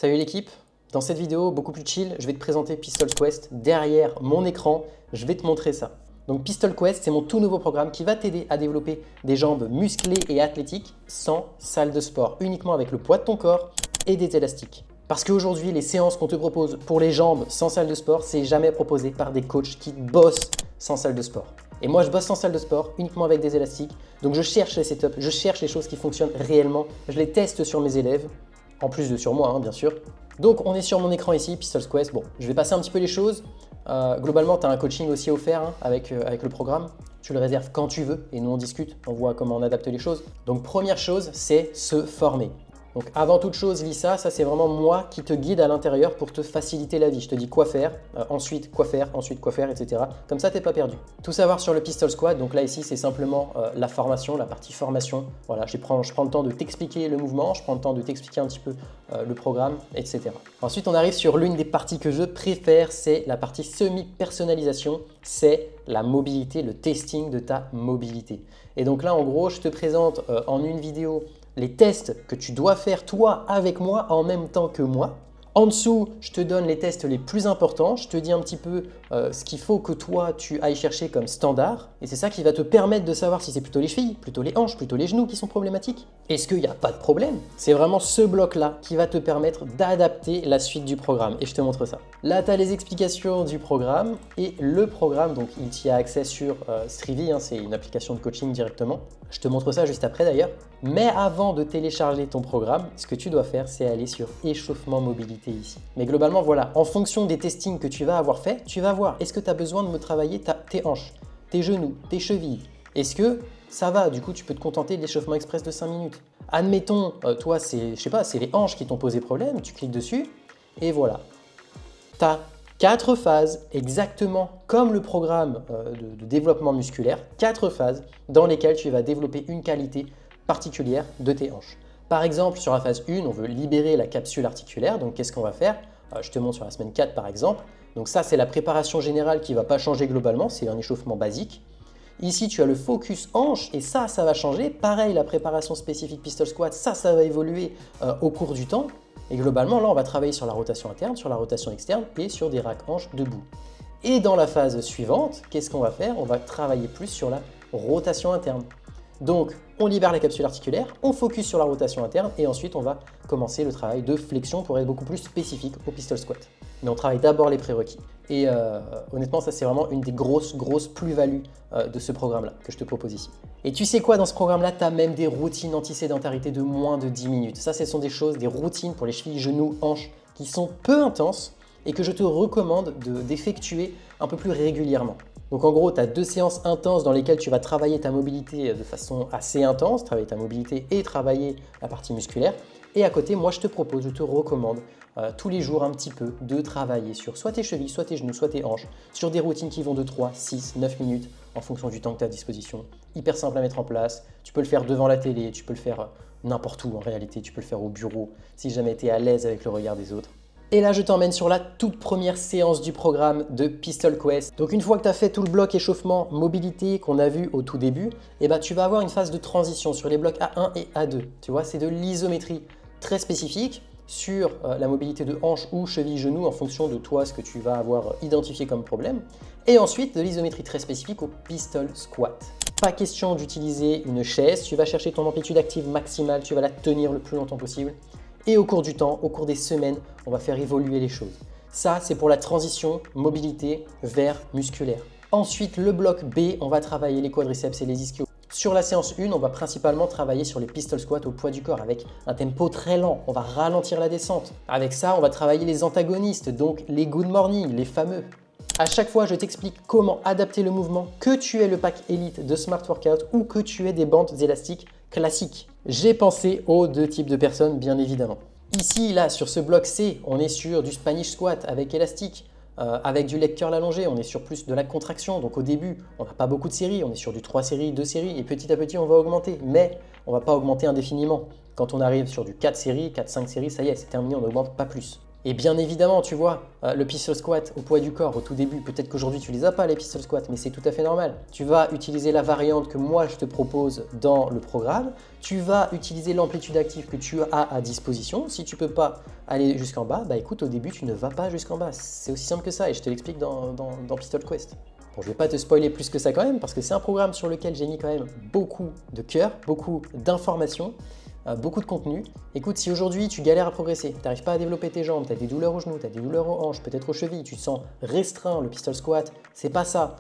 Salut l'équipe, dans cette vidéo beaucoup plus chill, je vais te présenter Pistol Quest. Derrière mon écran, je vais te montrer ça. Donc Pistol Quest, c'est mon tout nouveau programme qui va t'aider à développer des jambes musclées et athlétiques sans salle de sport, uniquement avec le poids de ton corps et des élastiques. Parce qu'aujourd'hui, les séances qu'on te propose pour les jambes sans salle de sport, c'est jamais proposé par des coachs qui bossent sans salle de sport. Et moi, je bosse sans salle de sport, uniquement avec des élastiques. Donc je cherche les setups, je cherche les choses qui fonctionnent réellement, je les teste sur mes élèves. En plus de sur moi, hein, bien sûr. Donc, on est sur mon écran ici, Pistol Quest. Bon, je vais passer un petit peu les choses. Globalement, tu as un coaching aussi offert hein, avec le programme. Tu le réserves quand tu veux et nous, on discute, on voit comment on adapte les choses. Donc, première chose, c'est se former. Donc, avant toute chose, lis ça. Ça, c'est vraiment moi qui te guide à l'intérieur pour te faciliter la vie. Je te dis quoi faire, ensuite quoi faire, etc. Comme ça, tu n'es pas perdu. Tout savoir sur le Pistol Squat. Donc là, ici, c'est simplement la formation, la partie formation. Voilà, je prends le temps de t'expliquer le mouvement, je prends le temps de t'expliquer un petit peu le programme, etc. Ensuite, on arrive sur l'une des parties que je préfère, c'est la partie semi-personnalisation. C'est la mobilité, le testing de ta mobilité. Et donc là, en gros, je te présente en une vidéo les tests que tu dois faire toi avec moi en même temps que moi. En dessous, je te donne les tests les plus importants. Je te dis un petit peu ce qu'il faut que toi, tu ailles chercher comme standard. Et c'est ça qui va te permettre de savoir si c'est plutôt les chevilles, plutôt les hanches, plutôt les genoux qui sont problématiques. Est-ce qu'il n'y a pas de problème? C'est vraiment ce bloc-là qui va te permettre d'adapter la suite du programme. Et je te montre ça. Là, tu as les explications du programme. Et le programme, donc il y a accès sur Strivy. Hein, c'est une application de coaching directement. Je te montre ça juste après d'ailleurs. Mais avant de télécharger ton programme, ce que tu dois faire, c'est aller sur échauffement mobilité ici. Mais globalement, voilà, en fonction des testings que tu vas avoir fait, tu vas voir est-ce que tu as besoin de me travailler tes hanches, tes genoux, tes chevilles. Est-ce que ça va? Du coup, tu peux te contenter de l'échauffement express de 5 minutes. Admettons, toi, c'est les hanches qui t'ont posé problème, tu cliques dessus et voilà. Tu as 4 phases, exactement comme le programme de développement musculaire, 4 phases dans lesquelles tu vas développer une qualité particulière de tes hanches. Par exemple, sur la phase 1, on veut libérer la capsule articulaire. Donc, qu'est-ce qu'on va faire? Je te montre sur la semaine 4, par exemple. Donc, ça, c'est la préparation générale qui ne va pas changer globalement. C'est un échauffement basique. Ici, tu as le focus hanche et ça va changer. Pareil, la préparation spécifique pistol squat, ça va évoluer au cours du temps. Et globalement, là, on va travailler sur la rotation interne, sur la rotation externe et sur des racks hanches debout. Et dans la phase suivante, qu'est-ce qu'on va faire? On va travailler plus sur la rotation interne. Donc, on libère la capsule articulaire, on focus sur la rotation interne et ensuite, on va commencer le travail de flexion pour être beaucoup plus spécifique au pistol squat. Mais on travaille d'abord les prérequis. Et honnêtement, ça, c'est vraiment une des grosses plus-values de ce programme-là que je te propose ici. Et tu sais quoi, dans ce programme-là, tu as même des routines anti-sédentarité de moins de 10 minutes. Ça, ce sont des choses, des routines pour les chevilles, genoux, hanches qui sont peu intenses et que je te recommande d'effectuer un peu plus régulièrement. Donc en gros, tu as 2 séances intenses dans lesquelles tu vas travailler ta mobilité de façon assez intense, travailler ta mobilité et travailler la partie musculaire. Et à côté, moi je te recommande tous les jours un petit peu de travailler sur soit tes chevilles, soit tes genoux, soit tes hanches, sur des routines qui vont de 3, 6, 9 minutes en fonction du temps que tu as à disposition. Hyper simple à mettre en place, tu peux le faire devant la télé, tu peux le faire n'importe où en réalité, tu peux le faire au bureau si jamais tu es à l'aise avec le regard des autres. Et là, je t'emmène sur la toute première séance du programme de Pistol Quest. Donc une fois que tu as fait tout le bloc échauffement mobilité qu'on a vu au tout début, tu vas avoir une phase de transition sur les blocs A1 et A2. Tu vois, c'est de l'isométrie très spécifique sur la mobilité de hanche ou cheville genou en fonction de toi, ce que tu vas avoir identifié comme problème. Et ensuite, de l'isométrie très spécifique au Pistol Squat. Pas question d'utiliser une chaise, tu vas chercher ton amplitude active maximale, tu vas la tenir le plus longtemps possible. Et au cours du temps, au cours des semaines, on va faire évoluer les choses. Ça, c'est pour la transition mobilité vers musculaire. Ensuite, le bloc B, on va travailler les quadriceps et les ischios. Sur la séance 1, on va principalement travailler sur les pistol squats au poids du corps avec un tempo très lent. On va ralentir la descente. Avec ça, on va travailler les antagonistes, donc les good morning, les fameux. À chaque fois, je t'explique comment adapter le mouvement, que tu aies le pack Elite de Smart Workout ou que tu aies des bandes élastiques classiques. J'ai pensé aux 2 types de personnes, bien évidemment. Ici, là, sur ce bloc C, on est sur du Spanish Squat avec élastique, avec du leg curl allongé, on est sur plus de la contraction. Donc au début, on n'a pas beaucoup de séries, on est sur du 3 séries, 2 séries, et petit à petit, on va augmenter. Mais on ne va pas augmenter indéfiniment. Quand on arrive sur du 4 séries, 4-5 séries, ça y est, c'est terminé, on n'augmente pas plus. Et bien évidemment, tu vois, le pistol squat au poids du corps au tout début, peut-être qu'aujourd'hui tu les as pas les pistol squats, mais c'est tout à fait normal. Tu vas utiliser la variante que moi je te propose dans le programme, tu vas utiliser l'amplitude active que tu as à disposition. Si tu peux pas aller jusqu'en bas, bah écoute, au début tu ne vas pas jusqu'en bas. C'est aussi simple que ça et je te l'explique dans Pistol Quest. Bon, je vais pas te spoiler plus que ça quand même, parce que c'est un programme sur lequel j'ai mis quand même beaucoup de cœur, beaucoup d'informations, beaucoup de contenu. Écoute, si aujourd'hui tu galères à progresser, tu n'arrives pas à développer tes jambes, tu as des douleurs aux genoux, tu as des douleurs aux hanches, peut-être aux chevilles, tu te sens restreint, le pistol squat, c'est pas ça.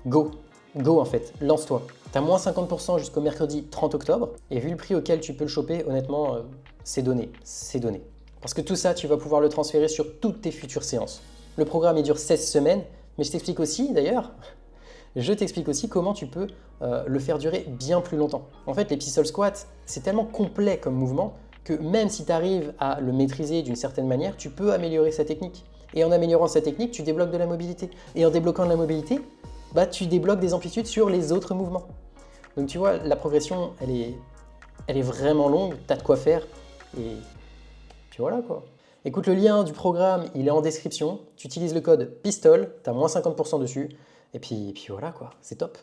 Go, go en fait, lance-toi. Tu as moins 50% jusqu'au mercredi 30 octobre, et vu le prix auquel tu peux le choper, honnêtement, c'est donné, c'est donné. Parce que tout ça, tu vas pouvoir le transférer sur toutes tes futures séances. Le programme, il dure 16 semaines, mais je t'explique aussi, d'ailleurs, je t'explique aussi comment tu peux le faire durer bien plus longtemps. En fait, les pistol squats, c'est tellement complet comme mouvement que même si tu arrives à le maîtriser d'une certaine manière, tu peux améliorer sa technique. Et en améliorant sa technique, tu débloques de la mobilité. Et en débloquant de la mobilité, bah, tu débloques des amplitudes sur les autres mouvements. Donc tu vois, la progression, elle est vraiment longue, tu as de quoi faire. Et puis voilà quoi. Écoute, le lien du programme, il est en description. Tu utilises le code PISTOL, tu as moins 50% dessus. Et puis voilà quoi, c'est top.